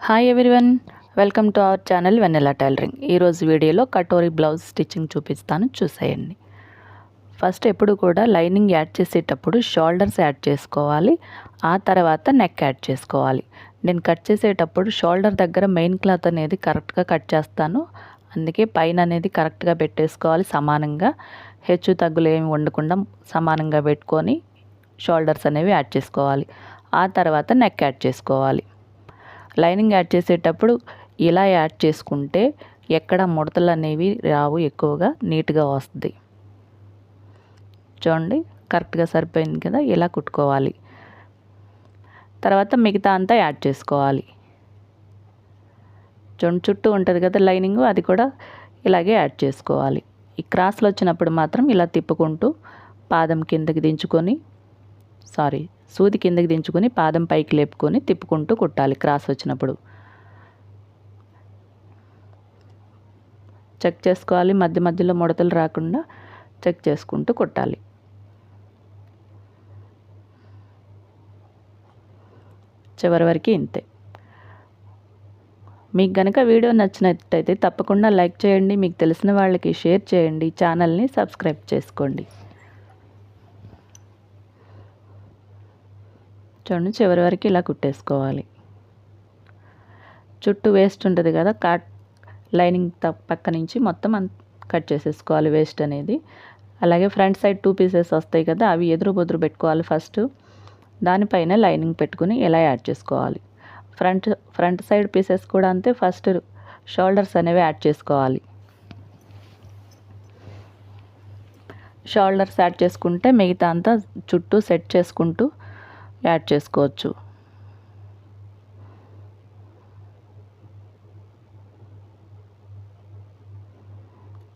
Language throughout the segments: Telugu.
Hi everyone, welcome to our channel Vennela tailoring. ఈరోజు వీడియోలో కటోరీ బ్లౌజ్ స్టిచ్చింగ్ చూపిస్తాను, చూసేయండి. ఫస్ట్ ఎప్పుడు కూడా లైనింగ్ యాడ్ చేసేటప్పుడు షోల్డర్స్ యాడ్ చేసుకోవాలి, ఆ తర్వాత నెక్ యాడ్ చేసుకోవాలి. నేను కట్ చేసేటప్పుడు షోల్డర్ దగ్గర మెయిన్ క్లాత్ అనేది కరెక్ట్గా కట్ చేస్తాను, అందుకే పైన అనేది కరెక్ట్గా పెట్టేసుకోవాలి. సమానంగా హెచ్చు తగ్గులు ఏమి ఉండకుండా సమానంగా పెట్టుకొని షోల్డర్స్ అనేవి యాడ్ చేసుకోవాలి. ఆ తర్వాత నెక్ యాడ్ చేసుకోవాలి. లైనింగ్ యాడ్ చేసేటప్పుడు ఇలా యాడ్ చేసుకుంటే ఎక్కడ ముడతలు అనేవి రావు, ఎక్కువగా నీట్గా వస్తుంది. చూడండి, కరెక్ట్గా సరిపోయింది కదా, ఇలా కుట్టుకోవాలి. తర్వాత మిగతా అంతా యాడ్ చేసుకోవాలి. చూడండి, చుట్టూ ఉంటుంది కదా లైనింగ్, అది కూడా ఇలాగే యాడ్ చేసుకోవాలి. ఈ క్రాస్లో వచ్చినప్పుడు మాత్రం ఇలా తిప్పుకుంటూ పాదం కిందకి దించుకొని సూది కిందకి దించుకొని పాదం పైకి లేపుకొని తిప్పుకుంటూ కుట్టాలి. క్రాస్ వచ్చినప్పుడు చెక్ చేసుకోవాలి, మధ్య మధ్యలో ముడతలు రాకుండా చెక్ చేసుకుంటూ కుట్టాలి. చివరి వరకు ఇంతే. మీకు కనుక వీడియో నచ్చినట్టయితే తప్పకుండా లైక్ చేయండి, మీకు తెలిసిన వాళ్ళకి షేర్ చేయండి, ఛానల్ని సబ్స్క్రైబ్ చేసుకోండి. చూడండి, చివరి వరకు ఇలా కుట్టేసుకోవాలి. చుట్టూ వేస్ట్ ఉంటుంది కదా, లైనింగ్ పక్క నుంచి మొత్తం కట్ చేసేసుకోవాలి వేస్ట్ అనేది. అలాగే ఫ్రంట్ సైడ్ 2 పీసెస్ వస్తాయి కదా, అవి ఎదురు బొదురు పెట్టుకోవాలి. ఫస్ట్ దానిపైన లైనింగ్ పెట్టుకుని ఇలా యాడ్ చేసుకోవాలి. ఫ్రంట్ సైడ్ పీసెస్ కూడా అంతే, ఫస్ట్ షోల్డర్స్ అనేవి యాడ్ చేసుకోవాలి. షోల్డర్స్ యాడ్ చేసుకుంటే మిగతా అంతా చుట్టూ సెట్ చేసుకుంటూ యాడ్ చేసుకోవచ్చు.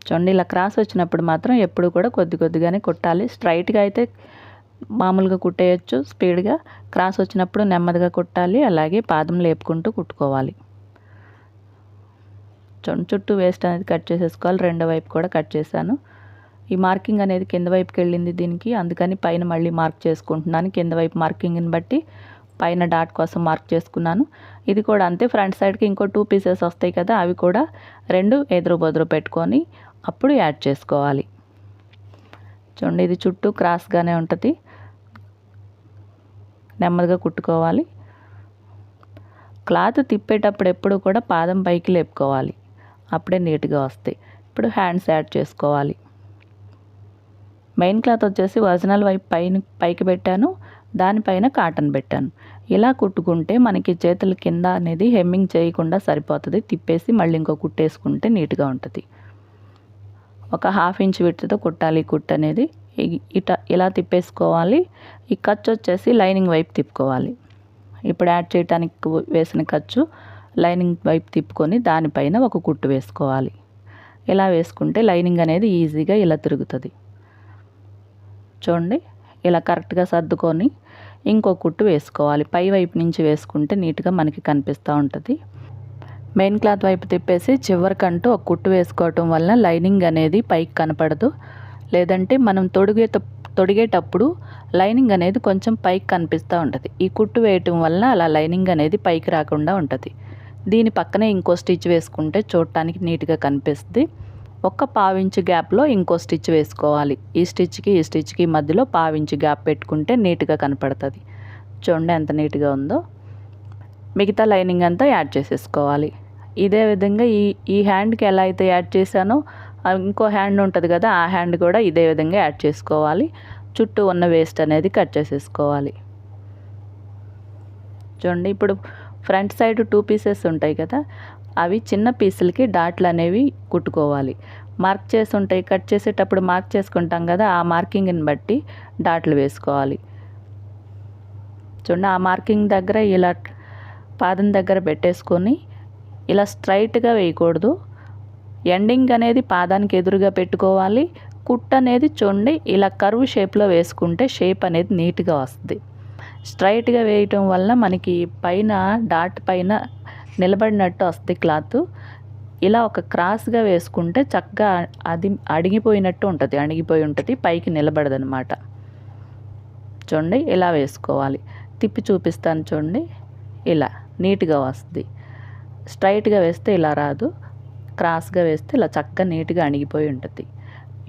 చూడండి, ఇలా క్రాస్ వచ్చినప్పుడు మాత్రం ఎప్పుడు కూడా కొద్దిగానే కుట్టాలి. స్ట్రైట్గా అయితే మామూలుగా కుట్టేయచ్చు స్పీడ్గా, క్రాస్ వచ్చినప్పుడు నెమ్మదిగా కుట్టాలి. అలాగే పాదం లేపుకుంటూ కుట్టుకోవాలి. చూడండి, చుట్టూ వేస్ట్ అనేది కట్ చేసేసుకోవాలి. రెండో వైపు కూడా కట్ చేశాను. ఈ మార్కింగ్ అనేది కింద వైపుకి వెళ్ళింది దీనికి, అందుకని పైన మళ్ళీ మార్క్ చేసుకుంటున్నాను. కింద వైపు మార్కింగ్ని బట్టి పైన డాట్ కోసం మార్క్ చేసుకున్నాను. ఇది కూడా అంతే, ఫ్రంట్ సైడ్కి ఇంకో 2 పీసెస్ వస్తాయి కదా, అవి కూడా 2 ఎదురు బొదురు పెట్టుకొని అప్పుడు యాడ్ చేసుకోవాలి. చూడండి, ఇది చుట్టూ క్రాస్గానే ఉంటుంది, నెమ్మదిగా కుట్టుకోవాలి. క్లాత్ తిప్పేటప్పుడు ఎప్పుడు కూడా పాదం పైకి లేపుకోవాలి, అప్పుడే నీట్గా వస్తాయి. ఇప్పుడు హ్యాండ్స్ యాడ్ చేసుకోవాలి. మెయిన్ క్లాత్ వచ్చేసి ఒరిజినల్ వైపు పైకి పెట్టాను, దానిపైన కాటన్ పెట్టాను. ఇలా కుట్టుకుంటే మనకి చేతుల కింద అనేది హెమ్మింగ్ చేయకుండా సరిపోతుంది. తిప్పేసి మళ్ళీ ఇంకో కుట్టేసుకుంటే నీట్గా ఉంటుంది. ఒక 1/2 ఇంచ్ విడ్త్తో కుట్టాలి. కుట్టు అనేది ఇలా తిప్పేసుకోవాలి. ఈ ఖర్చు వచ్చేసి లైనింగ్ వైపు తిప్పుకోవాలి. ఇప్పుడు యాడ్ చేయడానికి వేసిన ఖర్చు లైనింగ్ వైపు తిప్పుకొని దానిపైన ఒక కుట్టు వేసుకోవాలి. ఇలా వేసుకుంటే లైనింగ్ అనేది ఈజీగా ఇలా తిరుగుతుంది. చూడండి, ఇలా కరెక్ట్గా సర్దుకొని ఇంకో కుట్టు వేసుకోవాలి. పై వైపు నుంచి వేసుకుంటే నీట్గా మనకి కనిపిస్తూ ఉంటుంది. మెయిన్ క్లాత్ వైపు తిప్పేసి చివరికంటూ ఒక కుట్టు వేసుకోవటం వలన లైనింగ్ అనేది పైకి కనపడదు. లేదంటే మనం తొడిగేటప్పుడు లైనింగ్ అనేది కొంచెం పైకి కనిపిస్తూ ఉంటుంది. ఈ కుట్టు వేయటం వలన అలా లైనింగ్ అనేది పైకి రాకుండా ఉంటుంది. దీని పక్కనే ఇంకో స్టిచ్ వేసుకుంటే చూడటానికి నీట్గా కనిపిస్తుంది. ఒక 1/2 ఇంచ్ గ్యాప్లో ఇంకో స్టిచ్ వేసుకోవాలి. ఈ స్టిచ్కి మధ్యలో 1/2 ఇంచ్ గ్యాప్ పెట్టుకుంటే నీట్గా కనపడుతుంది. చూడండి ఎంత నీట్గా ఉందో. మిగతా లైనింగ్ అంతా యాడ్ చేసేసుకోవాలి. ఇదే విధంగా ఈ హ్యాండ్కి ఎలా అయితే యాడ్ చేశానో ఇంకో హ్యాండ్ ఉంటుంది కదా, ఆ హ్యాండ్ కూడా ఇదే విధంగా యాడ్ చేసుకోవాలి. చుట్టూ ఉన్న వేస్ట్ అనేది కట్ చేసేసుకోవాలి. చూడండి, ఇప్పుడు ఫ్రంట్ సైడ్ 2 పీసెస్ ఉంటాయి కదా, అవి చిన్న పీసులకి డాట్లు అనేవి కుట్టుకోవాలి. మార్క్ చేసి ఉంటాయి, కట్ చేసేటప్పుడు మార్క్ చేసుకుంటాం కదా, ఆ మార్కింగ్ని బట్టి డాట్లు వేసుకోవాలి. చూడండి, ఆ మార్కింగ్ దగ్గర ఇలా పాదం దగ్గర పెట్టేసుకొని ఇలా స్ట్రైట్గా వేయకూడదు. ఎండింగ్ అనేది పాదానికి ఎదురుగా పెట్టుకోవాలి. కుట్టు అనేది చూడండి ఇలా కర్వ్ షేప్లో వేసుకుంటే షేప్ అనేది నీట్గా వస్తుంది. స్ట్రైట్గా వేయటం వల్ల మనకి పైన డాట్ పైన నిలబడినట్టు వస్తుంది క్లాత్. ఇలా ఒక క్రాస్గా వేసుకుంటే చక్కగా అది అణిగిపోయినట్టు ఉంటుంది, పైకి నిలబడదనమాట. చూడండి, ఇలా వేసుకోవాలి. తిప్పి చూపిస్తాను చూడండి, ఇలా నీట్గా వస్తుంది. స్ట్రైట్గా వేస్తే ఇలా రాదు, క్రాస్గా వేస్తే ఇలా చక్కగా నీట్గా అణిగిపోయి ఉంటుంది.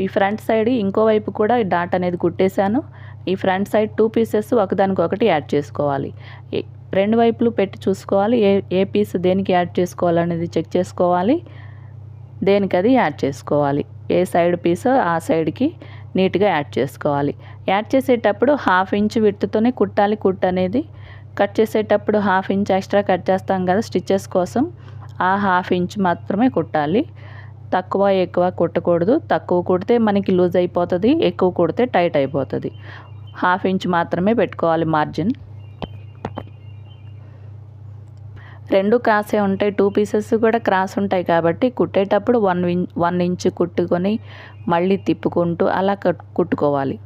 ఈ ఫ్రంట్ సైడ్ ఇంకో వైపు కూడా డాట్ అనేది కుట్టేశాను. ఈ ఫ్రంట్ సైడ్ 2 పీసెస్ ఒకదానికొకటి యాడ్ చేసుకోవాలి. రెండు వైపులు పెట్టి చూసుకోవాలి, ఏ పీస్ దేనికి యాడ్ చేసుకోవాలనేది చెక్ చేసుకోవాలి, దేనికి అది యాడ్ చేసుకోవాలి. ఏ సైడ్ పీస్ ఆ సైడ్కి నీట్గా యాడ్ చేసుకోవాలి. యాడ్ చేసేటప్పుడు 1/2 ఇంచ్ విడ్త్తోనే కుట్టాలి. కుట్టు అనేది కట్ చేసేటప్పుడు 1/2 ఇంచ్ ఎక్స్ట్రా కట్ చేస్తాం కదా స్టిచ్చెస్ కోసం, ఆ 1/2 ఇంచ్ మాత్రమే కుట్టాలి. తక్కువ ఎక్కువ కుట్టకూడదు. తక్కువ కుడితే మనకి లూజ్ అయిపోతుంది, ఎక్కువ కుడితే టైట్ అయిపోతుంది. 1/2 ఇంచ్ మాత్రమే పెట్టుకోవాలి మార్జిన్. రెండు క్రాసే ఉంటాయి, 2 పీసెస్ కూడా క్రాస్ ఉంటాయి కాబట్టి కుట్టేటప్పుడు 1 ఇంచ్ కుట్టుకొని మళ్ళీ తిప్పుకుంటూ అలా కుట్టుకోవాలి.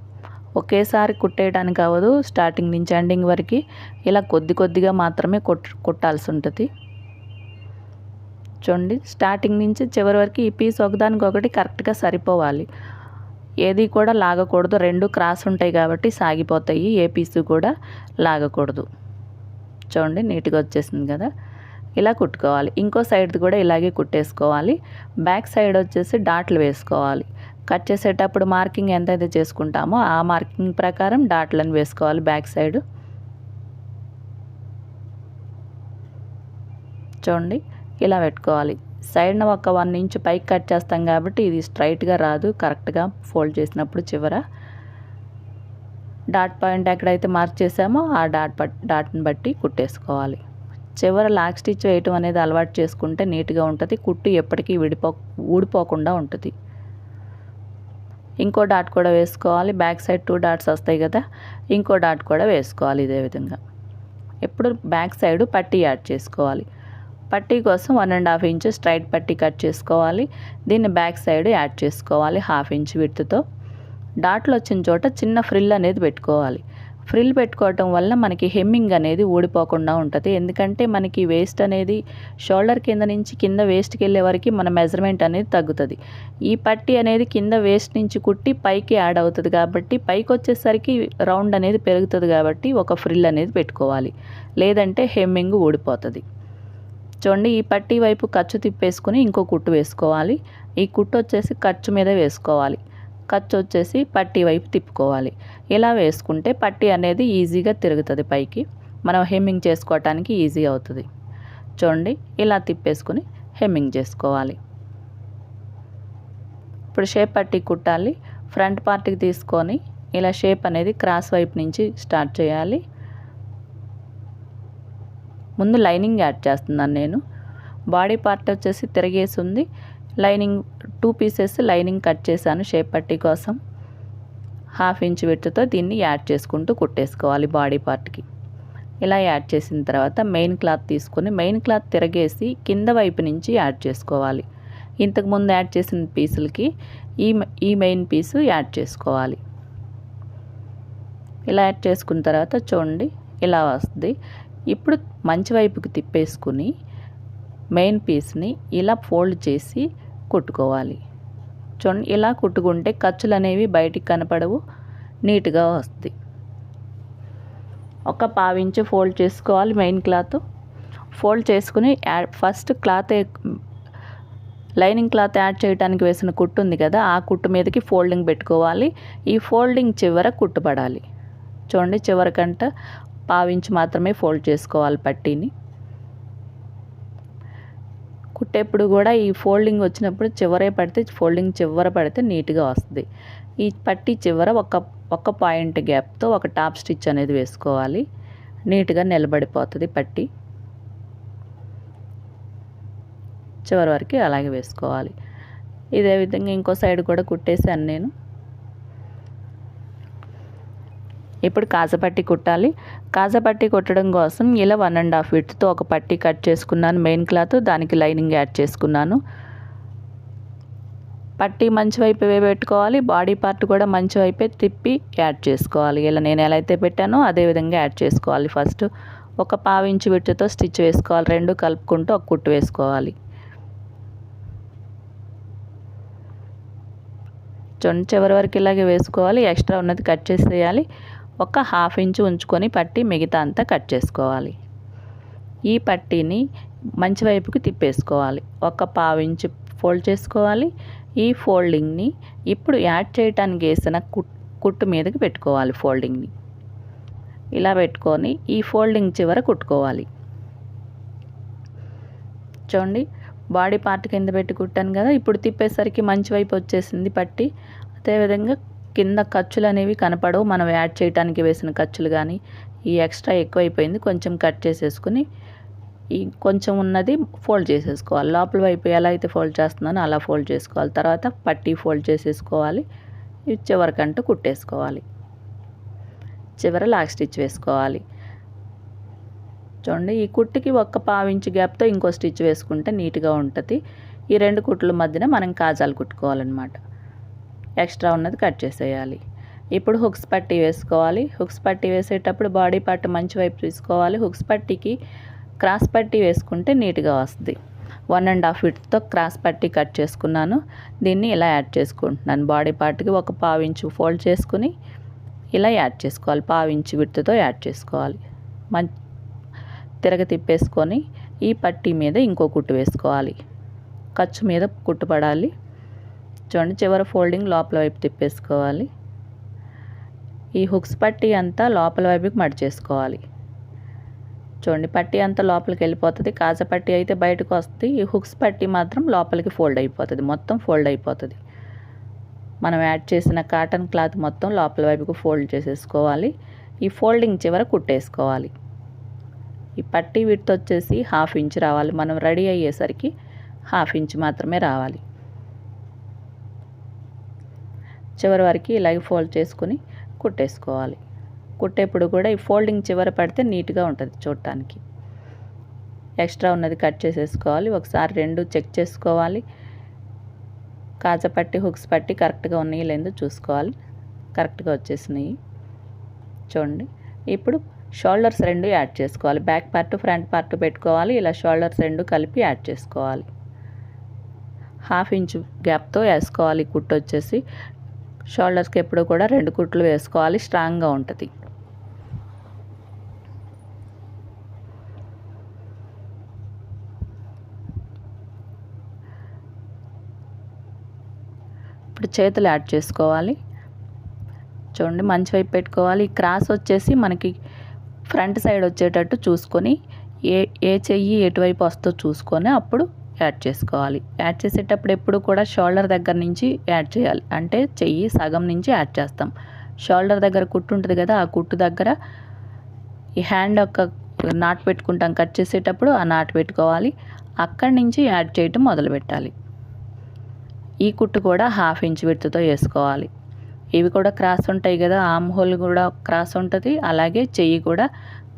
ఒకేసారి కుట్టేయడానికి అవ్వదు. స్టార్టింగ్ నుంచి ఎండింగ్ వరకు ఇలా కొద్దిగా మాత్రమే కుట్టాల్సి ఉంటుంది. చూడండి, స్టార్టింగ్ నుంచి చివరి వరకు ఈ పీస్ ఒకదానికొకటి కరెక్ట్గా సరిపోవాలి. ఏది కూడా లాగకూడదు. రెండు క్రాస్ ఉంటాయి కాబట్టి సాగిపోతాయి, ఏ పీసు కూడా లాగకూడదు. చూడండి, నీట్గా వచ్చేసింది కదా, ఇలా కుట్టుకోవాలి. ఇంకో సైడ్ది కూడా ఇలాగే కుట్టేసుకోవాలి. బ్యాక్ సైడ్ వచ్చేసి డాట్లు వేసుకోవాలి. కట్ చేసేటప్పుడు మార్కింగ్ ఎంతైతే చేసుకుంటామో ఆ మార్కింగ్ ప్రకారం డాట్లను వేసుకోవాలి బ్యాక్ సైడ్. చూడండి, ఇలా పెట్టుకోవాలి. సైడ్న ఒక 1 ఇంచ్ పైకి కట్ చేస్తాం కాబట్టి ఇది స్ట్రైట్గా రాదు, కరెక్ట్గా ఫోల్డ్ చేసినప్పుడు చివర డాట్ పాయింట్ ఎక్కడైతే మార్క్ చేసామో ఆ డాట్ని బట్టి కుట్టేసుకోవాలి. చివర లాక్ స్టిచ్ వేయటం అనేది అలవాటు చేసుకుంటే నీట్గా ఉంటుంది. కుట్టు ఎప్పటికీ ఊడిపోకుండా ఉంటుంది. ఇంకో డాట్ కూడా వేసుకోవాలి. బ్యాక్ సైడ్ 2 డాట్స్ వస్తాయి కదా, ఇంకో డాట్ కూడా వేసుకోవాలి ఇదే విధంగా. ఇప్పుడు బ్యాక్ సైడ్ పట్టీ యాడ్ చేసుకోవాలి. పట్టీ కోసం 1.5 ఇంచ్ స్ట్రైట్ పట్టీ కట్ చేసుకోవాలి. దీన్ని బ్యాక్ సైడ్ యాడ్ చేసుకోవాలి 1/2 ఇంచ్ విడ్త్తో. డాట్లు వచ్చిన చోట చిన్న ఫ్రిల్ అనేది పెట్టుకోవాలి. ఫ్రిల్ పెట్టుకోవటం వల్ల మనకి హెమ్మింగ్ అనేది ఊడిపోకుండా ఉంటుంది. ఎందుకంటే మనకి వేస్ట్ అనేది షోల్డర్ కింద నుంచి కింద వేస్ట్కి వెళ్ళే వరకు మన మెజర్మెంట్ అనేది తగ్గుతుంది. ఈ పట్టీ అనేది కింద వేస్ట్ నుంచి కుట్టి పైకి యాడ్ అవుతుంది కాబట్టి పైకి వచ్చేసరికి రౌండ్ అనేది పెరుగుతుంది కాబట్టి ఒక ఫ్రిల్ అనేది పెట్టుకోవాలి, లేదంటే హెమ్మింగ్ ఊడిపోతుంది. చూడండి, ఈ పట్టీ వైపు ఖర్చు తిప్పేసుకుని ఇంకో కుట్టు వేసుకోవాలి. ఈ కుట్టు వచ్చేసి ఖర్చు మీద వేసుకోవాలి, ఖర్చు వచ్చేసి పట్టీ వైపు తిప్పుకోవాలి. ఇలా వేసుకుంటే పట్టీ అనేది ఈజీగా తిరుగుతుంది పైకి, మనం హెమ్మింగ్ చేసుకోవటానికి ఈజీ అవుతుంది. చూడండి, ఇలా తిప్పేసుకుని హెమ్మింగ్ చేసుకోవాలి. ఇప్పుడు షేప్ పట్టీ కుట్టాలి. ఫ్రంట్ పార్ట్కి తీసుకొని ఇలా షేప్ అనేది క్రాస్ వైపు నుంచి స్టార్ట్ చేయాలి. ముందు లైనింగ్ యాడ్ చేస్తున్నాను నేను. బాడీ పార్ట్ వచ్చేసి తిరగేసి ఉంది. లైనింగ్ 2 పీసెస్ లైనింగ్ కట్ చేశాను షేప్ పట్టీ కోసం. 1/2 ఇంచ్ విడ్త్తో దీన్ని యాడ్ చేసుకుంటూ కుట్టేసుకోవాలి బాడీ పార్ట్కి. ఇలా యాడ్ చేసిన తర్వాత మెయిన్ క్లాత్ తీసుకొని మెయిన్ క్లాత్ తిరగేసి కింద వైపు నుంచి యాడ్ చేసుకోవాలి. ఇంతకుముందు యాడ్ చేసిన పీసులకి ఈ మెయిన్ పీసు యాడ్ చేసుకోవాలి. ఇలా యాడ్ చేసుకున్న తర్వాత చూడండి ఇలా వస్తుంది. ఇప్పుడు మంచి వైపుకి తిప్పేసుకుని మెయిన్ పీస్ని ఇలా ఫోల్డ్ చేసి కుట్టుకోవాలి. చూడండి, ఇలా కుట్టుకుంటే ఖర్చులు అనేవి బయటికి కనపడవు, నీట్గా వస్తుంది. ఒక 1/2 ఇంచ్ ఫోల్డ్ చేసుకోవాలి మెయిన్ క్లాత్. ఫోల్డ్ చేసుకుని ఫస్ట్ లైనింగ్ క్లాత్ యాడ్ చేయడానికి వేసిన కుట్టు ఉంది కదా, ఆ కుట్టు మీదకి ఫోల్డింగ్ పెట్టుకోవాలి. ఈ ఫోల్డింగ్ చివర కుట్టుపడాలి. చూడండి, చివరికంట 1/2 ఇంచ్ మాత్రమే ఫోల్డ్ చేసుకోవాలి పట్టీని. కుట్టేప్పుడు కూడా ఈ ఫోల్డింగ్ వచ్చినప్పుడు ఫోల్డింగ్ చివర పడితే నీట్గా వస్తుంది. ఈ పట్టీ చివర ఒక పాయింట్ గ్యాప్తో ఒక టాప్ స్టిచ్ అనేది వేసుకోవాలి. నీట్గా నిలబడిపోతుంది పట్టీ. చివరి వరకు అలాగే వేసుకోవాలి. ఇదే విధంగా ఇంకో సైడ్ కూడా కుట్టేసాను నేను. ఇప్పుడు కాజపట్టి కుట్టాలి. కాజపట్టి కుట్టడం కోసం ఇలా 1.5 విడ్త్తో ఒక పట్టీ కట్ చేసుకున్నాను మెయిన్ క్లాత్, దానికి లైనింగ్ యాడ్ చేసుకున్నాను. పట్టీ మంచి వైపే పెట్టుకోవాలి, బాడీ పార్ట్ కూడా మంచి వైపే తిప్పి యాడ్ చేసుకోవాలి. ఇలా నేను ఎలా అయితే పెట్టానో అదే విధంగా యాడ్ చేసుకోవాలి. ఫస్ట్ ఒక 1/2 ఇంచ్ విడ్త్తో స్టిచ్ వేసుకోవాలి. రెండు కలుపుకుంటూ ఒక కుట్టు వేసుకోవాలి. చివరి వరకు ఇలాగే వేసుకోవాలి. ఎక్స్ట్రా ఉన్నది కట్ చేసేయాలి. ఒక 1/2 ఇంచ్ ఉంచుకొని పట్టీ మిగతా అంతా కట్ చేసుకోవాలి. ఈ పట్టీని మంచి వైపుకి తిప్పేసుకోవాలి. ఒక పావించి ఫోల్డ్ చేసుకోవాలి. ఈ ఫోల్డింగ్ని ఇప్పుడు యాడ్ చేయడానికి వేసిన కుట్టు మీదకి పెట్టుకోవాలి. ఫోల్డింగ్ని ఇలా పెట్టుకొని ఈ ఫోల్డింగ్ చివర కుట్టుకోవాలి. చూడండి, బాడీ పార్ట్ కింద పెట్టి కుట్టాను కదా, ఇప్పుడు తిప్పేసరికి మంచి వైపు వచ్చేసింది పట్టి. అదేవిధంగా కింద ఖర్చులు అనేవి కనపడవు, మనం యాడ్ చేయడానికి వేసిన ఖర్చులు కానీ. ఈ ఎక్స్ట్రా ఎక్కువైపోయింది, కొంచెం కట్ చేసేసుకుని ఈ కొంచెం ఉన్నది ఫోల్డ్ చేసేసుకోవాలి. లోపల వైపు ఎలా అయితే ఫోల్డ్ చేస్తున్నానో అలా ఫోల్డ్ చేసుకోవాలి. తర్వాత పట్టీ ఫోల్డ్ చేసేసుకోవాలి. ఇది చివరికంటూ కుట్టేసుకోవాలి. చివర లాక్ స్టిచ్ వేసుకోవాలి. చూడండి, ఈ కుట్టుకి ఒక పావించి గ్యాప్తో ఇంకో స్టిచ్ వేసుకుంటే నీట్గా ఉంటుంది. ఈ రెండు కుట్ల మధ్యన మనం కాజాలు కుట్టుకోవాలన్నమాట. ఎక్స్ట్రా ఉన్నది కట్ చేసేయాలి. ఇప్పుడు హుక్స్ పట్టీ వేసుకోవాలి. హుక్స్ పట్టీ వేసేటప్పుడు బాడీ పార్ట్ మంచి వైపు తీసుకోవాలి. హుక్స్ పట్టీకి క్రాస్ పట్టీ వేసుకుంటే నీట్గా వస్తుంది. 1.5 ఫీట్తో క్రాస్ పట్టీ కట్ చేసుకున్నాను. దీన్ని ఇలా యాడ్ చేసుకుంటున్నాను. బాడీ పార్ట్కి ఒక పావించు ఫోల్డ్ చేసుకుని ఇలా యాడ్ చేసుకోవాలి. పావించి విడ్త్తో యాడ్ చేసుకోవాలి. తిరగ తిప్పేసుకొని ఈ పట్టీ మీద ఇంకో కుట్టు వేసుకోవాలి. ఖర్చు మీద కుట్టు పడాలి. చూడండి, చివరి ఫోల్డింగ్ లోపల వైపు తిప్పేసుకోవాలి. ఈ హుక్స్ పట్టీ అంతా లోపల వైపుకి మడిచేసుకోవాలి. చూడండి, పట్టీ అంతా లోపలికి వెళ్ళిపోతుంది. కాజా పట్టీ అయితే బయటకు వస్తుంది. ఈ హుక్స్ పట్టీ మాత్రం లోపలికి ఫోల్డ్ అయిపోతుంది, మొత్తం ఫోల్డ్ అయిపోతుంది. మనం యాడ్ చేసిన కాటన్ క్లాత్ మొత్తం లోపల వైపుకు ఫోల్డ్ చేసేసుకోవాలి. ఈ ఫోల్డింగ్ చివర కుట్టేసుకోవాలి. ఈ పట్టీ విడ్త్ వచ్చేసి 1/2 ఇంచ్ రావాలి. మనం రెడీ అయ్యేసరికి 1/2 ఇంచ్ మాత్రమే రావాలి. చివరి వరకు ఇలాగే ఫోల్డ్ చేసుకుని కుట్టేసుకోవాలి. కుట్టేప్పుడు కూడా ఈ ఫోల్డింగ్ చివర పడితే నీట్గా ఉంటుంది చూడటానికి. ఎక్స్ట్రా ఉన్నది కట్ చేసేసుకోవాలి. ఒకసారి రెండు చెక్ చేసుకోవాలి. కాజా పట్టి హుక్స్ పట్టి కరెక్ట్గా ఉన్నాయి లేదో చూసుకోవాలి. కరెక్ట్గా వచ్చేసినాయి. చూడండి, ఇప్పుడు షోల్డర్స్ రెండు యాడ్ చేసుకోవాలి. బ్యాక్ పార్ట్ ఫ్రంట్ పార్ట్ పెట్టుకోవాలి. ఇలా షోల్డర్స్ రెండు కలిపి యాడ్ చేసుకోవాలి. 1/2 ఇంచ్ గ్యాప్తో వేసుకోవాలి. కుట్టు వచ్చేసి షోల్డర్స్కి ఎప్పుడు కూడా 2 కుట్లు వేసుకోవాలి, స్ట్రాంగ్గా ఉంటుంది. ఇప్పుడు చేతులు యాడ్ చేసుకోవాలి. చూడండి, మంచి వైపు పెట్టుకోవాలి. క్రాస్ వచ్చేసి మనకి ఫ్రంట్ సైడ్ వచ్చేటట్టు చూసుకొని ఏ చెయ్యి ఎటువైపు వస్తుందో చూసుకొని అప్పుడు యాడ్ చేసుకోవాలి. యాడ్ చేసేటప్పుడు ఎప్పుడు కూడా షోల్డర్ దగ్గర నుంచి యాడ్ చేయాలి. అంటే చెయ్యి సగం నుంచి యాడ్ చేస్తాం. షోల్డర్ దగ్గర కుట్టు ఉంటుంది కదా, ఆ కుట్టు దగ్గర ఈ హ్యాండ్ యొక్క నాట్ పెట్టుకుంటాం. కట్ చేసేటప్పుడు ఆ నాట్ పెట్టుకోవాలి. అక్కడి నుంచి యాడ్ చేయటం మొదలు పెట్టాలి. ఈ కుట్టు కూడా 1/2 ఇంచ్ విడ్త్తో వేసుకోవాలి. ఇవి కూడా క్రాస్ ఉంటాయి కదా, ఆర్మ్ హోల్ కూడా క్రాస్ ఉంటుంది, అలాగే చెయ్యి కూడా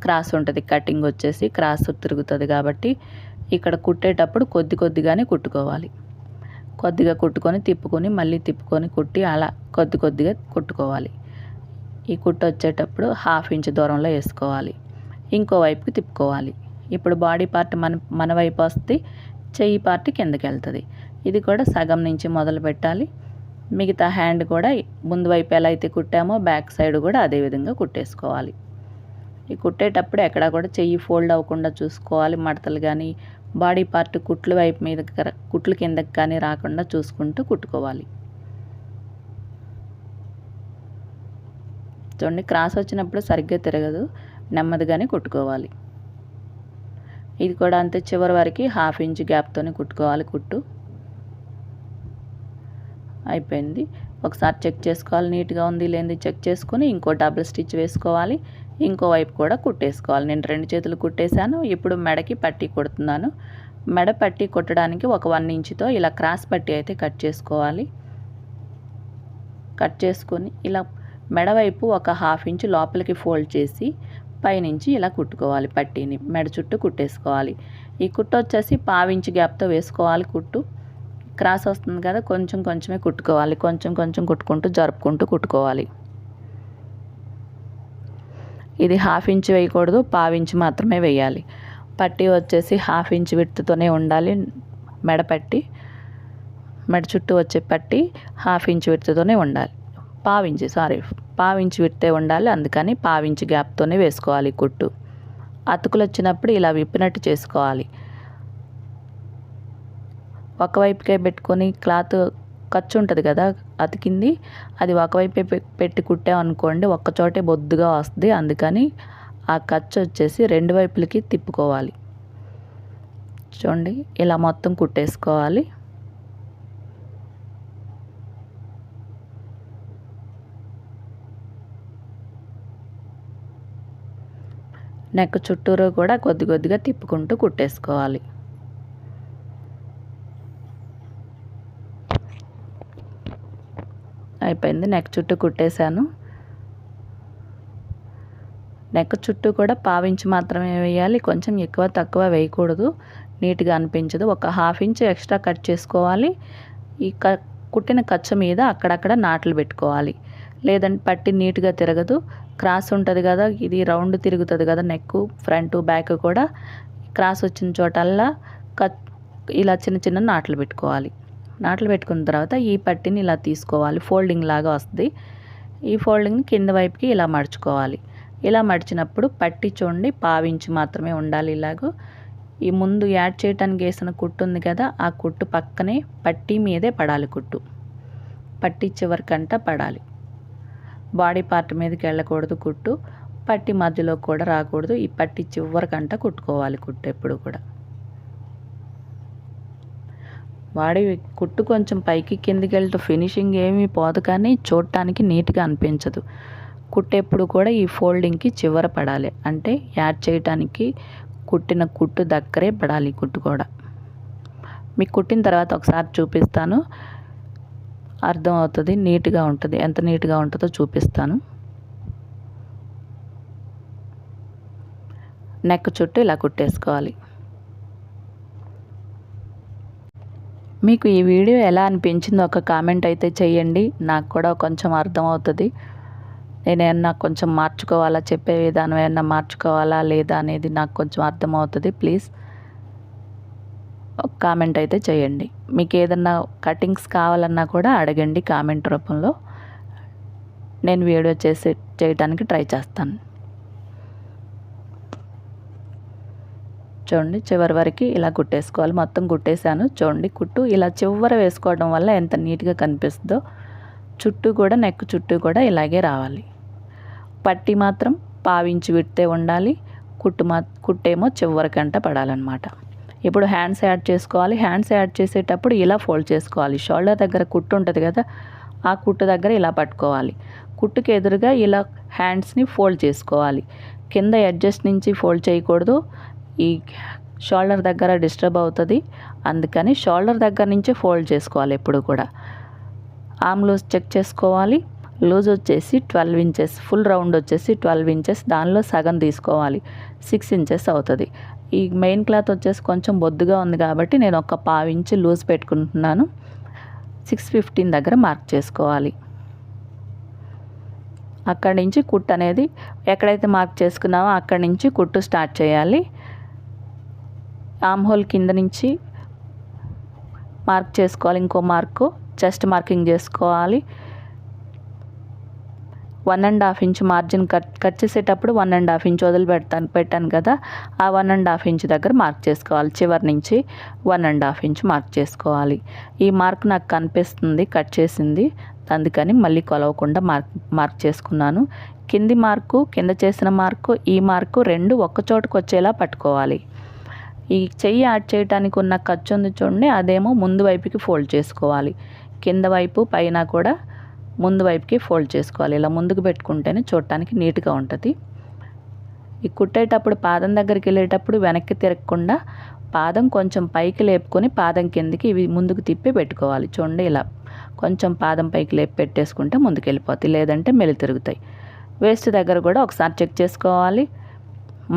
క్రాస్ ఉంటుంది. కటింగ్ వచ్చేసి క్రాస్ తిరుగుతుంది కాబట్టి ఇక్కడ కుట్టేటప్పుడు కొద్దిగానే కుట్టుకోవాలి. కొద్దిగా కుట్టుకొని తిప్పుకొని మళ్ళీ తిప్పుకొని కుట్టి అలా కొద్దిగా కుట్టుకోవాలి. ఈ కుట్టు వచ్చేటప్పుడు 1/2 ఇంచ్ దూరంలో వేసుకోవాలి. ఇంకో వైపుకి తిప్పుకోవాలి. ఇప్పుడు బాడీ పార్ట్ మన వైపు వస్తే చెయ్యి పార్ట్ కిందకి వెళ్తుంది. ఇది కూడా సగం నుంచి మొదలు పెట్టాలి. మిగతా హ్యాండ్ కూడా ముందు వైపు ఎలా అయితే కుట్టామో బ్యాక్ సైడ్ కూడా అదే విధంగా కుట్టేసుకోవాలి. ఈ కుట్టేటప్పుడు ఎక్కడ కూడా చెయ్యి ఫోల్డ్ అవ్వకుండా చూసుకోవాలి. మడతలు కానీ బాడీ పార్ట్ కుట్లు వైపు మీద కుట్లు కిందకి కానీ రాకుండా చూసుకుంటూ కుట్టుకోవాలి. చూడండి, క్రాస్ వచ్చినప్పుడు సరిగ్గా తిరగదు, నెమ్మదిగానే కుట్టుకోవాలి. ఇది కూడా అంతే, చివరి వరకు 1/2 ఇంచ్ గ్యాప్తోనే కుట్టుకోవాలి. కుట్టు అయిపోయింది. ఒకసారి చెక్ చేసుకోవాలి, నీట్గా ఉంది లేనిది చెక్ చేసుకొని ఇంకో డబుల్ స్టిచ్ వేసుకోవాలి. ఇంకో వైపు కూడా కుట్టేసుకోవాలి. నేను 2 చేతులు కుట్టేశాను. ఇప్పుడు మెడకి పట్టీ కుడుతున్నాను. మెడ పట్టీ కుట్టడానికి ఒక 1 ఇంచ్తో ఇలా క్రాస్ పట్టీ అయితే కట్ చేసుకోవాలి. కట్ చేసుకొని ఇలా మెడ వైపు ఒక 1/2 ఇంచ్ లోపలికి ఫోల్డ్ చేసి పైనుంచి ఇలా కుట్టుకోవాలి. పట్టీని మెడ చుట్టూ కుట్టేసుకోవాలి. ఈ కుట్టు వచ్చేసి 1/2 ఇంచ్ గ్యాప్తో వేసుకోవాలి. కుట్టు క్రాస్ వస్తుంది కదా, కొంచెమే కుట్టుకోవాలి. కొంచెం కుట్టుకుంటూ జరుపుకుంటూ కుట్టుకోవాలి. ఇది 1/2 ఇంచ్ వేయకూడదు, 1/2 ఇంచ్ మాత్రమే వేయాలి. పట్టీ వచ్చేసి 1/2 ఇంచ్ విడ్త్తోనే ఉండాలి. మెడ పట్టీ మెడ చుట్టూ వచ్చే పట్టీ 1/2 ఇంచ్ విడ్త్తోనే ఉండాలి. 1/2 ఇంచ్ విడ్తే ఉండాలి. అందుకని 1/2 ఇంచ్ గ్యాప్తోనే వేసుకోవాలి కుట్టు. అతుకులు వచ్చినప్పుడు ఇలా విప్పినట్టు చేసుకోవాలి. ఒకవైపుకే పెట్టుకొని క్లాత్ ఖర్చు ఉంటుంది కదా అతికింది, అది ఒకవైపే పెట్టి కుట్టామనుకోండి ఒక్కచోటే బొద్దుగా వస్తుంది. అందుకని ఆ ఖర్చు వచ్చేసి రెండు వైపులకి తిప్పుకోవాలి. చూడండి ఇలా మొత్తం కుట్టేసుకోవాలి. నెక్ చుట్టూరు కూడా కొద్దిగా తిప్పుకుంటూ కుట్టేసుకోవాలి. అయిపోయింది, నెక్ చుట్టూ కుట్టేశాను. నెక్ చుట్టూ కూడా పావించి మాత్రమే వేయాలి, కొంచెం ఎక్కువ తక్కువ వేయకూడదు, నీట్గా అనిపించదు. ఒక 1/2 ఇంచ్ ఎక్స్ట్రా కట్ చేసుకోవాలి. ఈ కుట్టిన ఖర్చు మీద అక్కడక్కడ నాట్లు పెట్టుకోవాలి, లేదంటే పట్టి నీట్గా తిరగదు. క్రాస్ ఉంటుంది కదా, ఇది రౌండ్ తిరుగుతుంది కదా నెక్, ఫ్రంట్ బ్యాక్ కూడా క్రాస్ వచ్చిన చోటల్లా ఇలా చిన్న నాట్లు పెట్టుకోవాలి. నాట్లు పెట్టుకున్న తర్వాత ఈ పట్టిని ఇలా తీసుకోవాలి, ఫోల్డింగ్ లాగా వస్తుంది. ఈ ఫోల్డింగ్ని కింద వైపుకి ఇలా మడుచుకోవాలి. ఇలా మడిచినప్పుడు పట్టి చూడండి 1/2 ఇంచ్ మాత్రమే ఉండాలి. ఇలాగూ ఈ ముందు యాడ్ చేయడానికి వేసిన కుట్టు ఉంది కదా, ఆ కుట్టు పక్కనే పట్టీ మీదే పడాలి కుట్టు, పట్టీ చివరికంట పడాలి. బాడీ పార్ట్ మీదకి వెళ్ళకూడదు కుట్టు, పట్టి మధ్యలో కూడా రాకూడదు. ఈ పట్టి చివరికంట కుట్టుకోవాలి కుట్టు ఎప్పుడు కూడా. బాడీ కుట్టు కొంచెం పైకి కిందికి వెళ్తూ ఫినిషింగ్ ఏమీ పోదు, కానీ చూడటానికి నీట్గా అనిపించదు. కుట్టు ఎప్పుడు కూడా ఈ ఫోల్డింగ్కి చివర పడాలి, అంటే యాడ్ చేయడానికి కుట్టిన కుట్టు దగ్గరే పడాలి కుట్టు కూడా. మీకు కుట్టిన తర్వాత ఒకసారి చూపిస్తాను, అర్థం అవుతుంది, నీట్గా ఉంటుంది. ఎంత నీట్గా ఉంటుందో చూపిస్తాను. నెక్ చుట్టూ ఇలా కుట్టేసుకోవాలి. మీకు ఈ వీడియో ఎలా అనిపించిందో ఒక కామెంట్ అయితే చేయండి, నాకు కూడా కొంచెం అర్థం అవుతుంది. నేనేమన్నా కొంచెం మార్చుకోవాలా, చెప్పే విధానం ఏమన్నా మార్చుకోవాలా లేదా అనేది నాకు కొంచెం అర్థమవుతుంది. ప్లీజ్ ఒక కామెంట్ అయితే చేయండి. మీకు ఏదన్నా కటింగ్స్ కావాలన్నా కూడా అడగండి కామెంట్ రూపంలో, నేను వీడియో చేయడానికి ట్రై చేస్తాను. చూడండి చివరి వరకు ఇలా కుట్టేసుకోవాలి. మొత్తం కుట్టేశాను. చూడండి కుట్టు ఇలా చివర వేసుకోవడం వల్ల ఎంత నీట్గా కనిపిస్తుందో. చుట్టూ కూడా నెక్ చుట్టూ కూడా ఇలాగే రావాలి. పట్టి మాత్రం 1/2 ఇంచ్ విడితే ఉండాలి, కుట్టేమో చివరికంట పడాలన్నమాట. ఇప్పుడు హ్యాండ్స్ యాడ్ చేసుకోవాలి. హ్యాండ్స్ యాడ్ చేసేటప్పుడు ఇలా ఫోల్డ్ చేసుకోవాలి. షోల్డర్ దగ్గర కుట్టు ఉంటుంది కదా, ఆ కుట్టు దగ్గర ఇలా పట్టుకోవాలి. కుట్టుకి ఎదురుగా ఇలా హ్యాండ్స్ని ఫోల్డ్ చేసుకోవాలి. కింద ఎడ్జస్ట్ నుంచి ఫోల్డ్ చేయకూడదు, ఈ షోల్డర్ దగ్గర డిస్టర్బ్ అవుతుంది. అందుకని షోల్డర్ దగ్గర నుంచే ఫోల్డ్ చేసుకోవాలి ఎప్పుడు కూడా. ఆర్మ్ లూజ్ చెక్ చేసుకోవాలి. లూజ్ వచ్చేసి 12 ఇంచెస్, ఫుల్ రౌండ్ వచ్చేసి 12 ఇంచెస్, దానిలో సగం తీసుకోవాలి, 6 ఇంచెస్ అవుతుంది. ఈ మెయిన్ క్లాత్ వచ్చేసి కొంచెం బొద్దుగా ఉంది కాబట్టి నేను ఒక 1/2 ఇంచ్ లూజ్ పెట్టుకుంటున్నాను. 6:15 దగ్గర మార్క్ చేసుకోవాలి. అక్కడి నుంచి కుట్టు అనేది ఎక్కడైతే మార్క్ చేసుకున్నామో అక్కడి నుంచి కుట్టు స్టార్ట్ చేయాలి. ఆర్మ్ హోల్ కింద నుంచి మార్క్ చేసుకోవాలి. ఇంకో మార్కు చెస్ట్ మార్కింగ్ చేసుకోవాలి. 1.5 ఇంచ్ మార్జిన్ కట్ చేసేటప్పుడు 1.5 ఇంచ్ పెట్టాను కదా, ఆ 1.5 ఇంచ్ దగ్గర మార్క్ చేసుకోవాలి. చివరి నుంచి 1.5 ఇంచ్ మార్క్ చేసుకోవాలి. ఈ మార్క్ నాకు కనిపిస్తుంది కట్ చేసింది, అందుకని మళ్ళీ కొలవకుండా మార్క్ చేసుకున్నాను. కింది మార్కు, కింద చేసిన మార్కు, ఈ మార్కు రెండు ఒక్క చోటుకు వచ్చేలా పట్టుకోవాలి. ఈ చెయ్యి యాడ్ చేయడానికి ఉన్న ఖర్చు ఉంది చూడండి, అదేమో ముందు వైపుకి ఫోల్డ్ చేసుకోవాలి. కింద వైపు పైన కూడా ముందు వైపుకి ఫోల్డ్ చేసుకోవాలి. ఇలా ముందుకు పెట్టుకుంటేనే చూడటానికి నీట్గా ఉంటుంది. ఈ కుట్టేటప్పుడు పాదం దగ్గరికి వెళ్ళేటప్పుడు వెనక్కి తిరగకుండా పాదం కొంచెం పైకి లేపుకొని పాదం కిందకి ఇవి ముందుకు తిప్పి పెట్టుకోవాలి. చూడండి ఇలా కొంచెం పాదం పైకి లేపి పెట్టేసుకుంటే ముందుకు వెళ్ళిపోతాయి, లేదంటే మెలి తిరుగుతాయి. వేస్ట్ దగ్గర కూడా ఒకసారి చెక్ చేసుకోవాలి.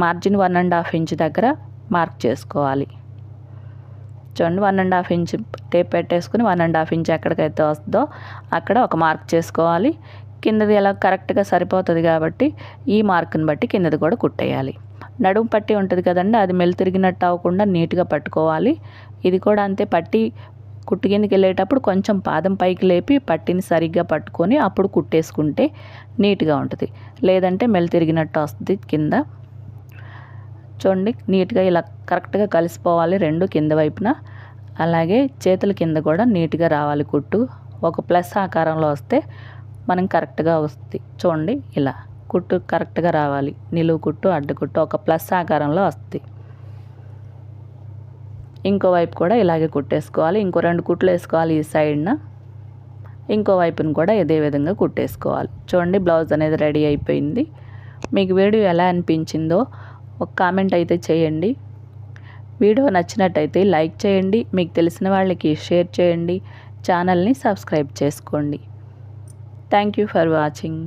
మార్జిన్ 1.5 ఇంచ్ దగ్గర మార్క్ చేసుకోవాలి. చూడండి 1.5 ఇంచ్ టేప్ పెట్టేసుకుని 1.5 ఇంచ్ ఎక్కడికైతే వస్తుందో అక్కడ ఒక మార్క్ చేసుకోవాలి. కిందది ఎలా కరెక్ట్గా సరిపోతుంది కాబట్టి ఈ మార్క్ని బట్టి కిందది కూడా కుట్టేయాలి. నడుము పట్టి ఉంటుంది కదండి, అది మెలి తిరిగినట్టు అవ్వకుండా నీట్గా పట్టుకోవాలి. ఇది కూడా అంతే, పట్టి కుట్టు కిందకి వెళ్ళేటప్పుడు కొంచెం పాదం పైకి లేపి పట్టిని సరిగ్గా పట్టుకొని అప్పుడు కుట్టేసుకుంటే నీట్గా ఉంటుంది, లేదంటే మెలి తిరిగినట్టు వస్తుంది కింద. చూడండి నీట్గా ఇలా కరెక్ట్గా కలిసిపోవాలి రెండు కింద వైపున, అలాగే చేతుల కింద కూడా నీట్గా రావాలి కుట్టు. ఒక ప్లస్ ఆకారంలో వస్తే మనం కరెక్ట్గా వస్తుంది. చూడండి ఇలా కుట్టు కరెక్ట్గా రావాలి. నిలువు కుట్టు అడ్డు కుట్టు ఒక ప్లస్ ఆకారంలో వస్తుంది. ఇంకో వైపు కూడా ఇలాగే కుట్టేసుకోవాలి. ఇంకో 2 కుట్లు వేసుకోవాలి ఈ సైడ్న. ఇంకో వైపును కూడా ఇదే విధంగా కుట్టేసుకోవాలి. చూడండి బ్లౌజ్ అనేది రెడీ అయిపోయింది. మీకు వీడియో ఎలా అనిపించిందో ఒక కామెంట్ అయితే చేయండి. వీడియో నచ్చినట్టయితే లైక్ చేయండి. మీకు తెలిసిన వాళ్ళకి షేర్ చేయండి. ఛానల్ని సబ్స్క్రైబ్ చేసుకోండి. Thank you for watching.